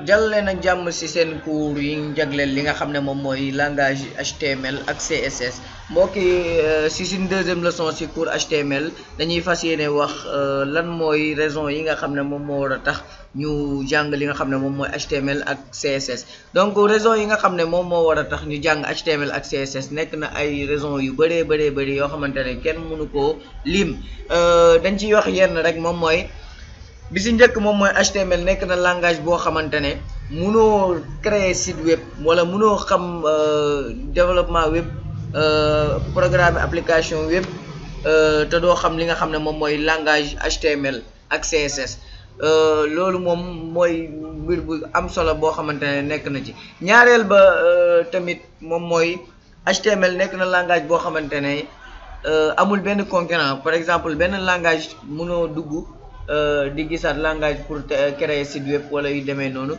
jàllale nag jàmm ci seen cours yi ñu jagleel li nga xam ne moom mooy langage HTML ak CSS mbokk yi ci suñ deuxième leçon ci cours HTML dañuy fas yéene wax lan mooy raison yi nga xam ne moom moo war a tax ñu jàng li nga xam ne moom mooy HTML ak CSS. donc raison yi nga xam ne moom moo war a tax ñu jàng HTML ak CSS nekk na ay raison yu bëri yoo xamante ne kenn mënu koo lim dañ ciy wax yenn rek moom mooy. bi si njëkk moom mooy HTML nekk na langage boo xamante ne mënoo créer site web wala mënoo xam développement web programme application web te doo xam li nga xam ne moom mooy langage HTML ak CSS. loolu moom mooy mbir bu am solo boo xamante ne nekk na ci ñaareel ba tamit moom mooy HTML nekk na langage boo xamante ne amul benn concurrent. par exemple benn langage mënoo dugg di gisaat langage pour créer site web wala yu demee noonu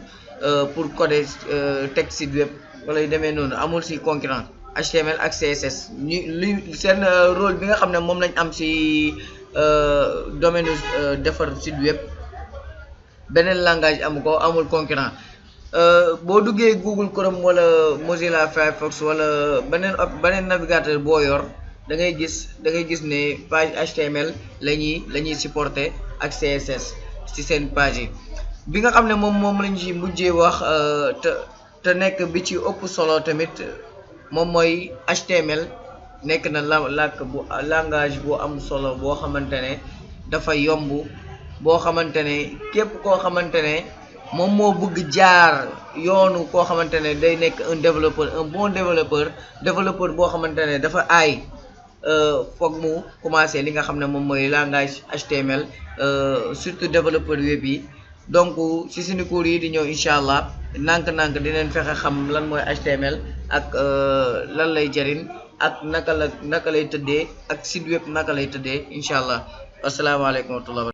pour coder teg site web wala yu demee noonu amul ci concurrent. HTML ak CSS li seen rôle bi nga xam ne moom lañ am ci domaine defar site web beneen langage amu ko, amul concurrent. boo duggee Google Chrome wala Mozilla Firefox wala beneen navigateur boo yor da ngay gis ne page HTML la ñuy supporter ak CSS ci seen page yi. bi nga xam ne moom lañ ci mujjee wax te nekk bi ci ëpp solo tamit moom mooy HTML nekk na langage bu am solo boo xamante ne dafa yomb, boo xamante ne képp koo xamante ne moom moo bëgg jaar yoonu koo xamante ne day nekk un bon développeur boo xamante ne dafa aay foog mu commencer li nga xam ne moom mooy langage HTML surtout développeur web yi. donc ci suñu cours yi di ñëw incha allah nànk-nànk dinañ fexe xam lan mooy HTML ak lan lay jëriñ ak naka lay tëddee ak site web naka lay tëddee incha allah. asalaamaaleykum wa rahmatulah.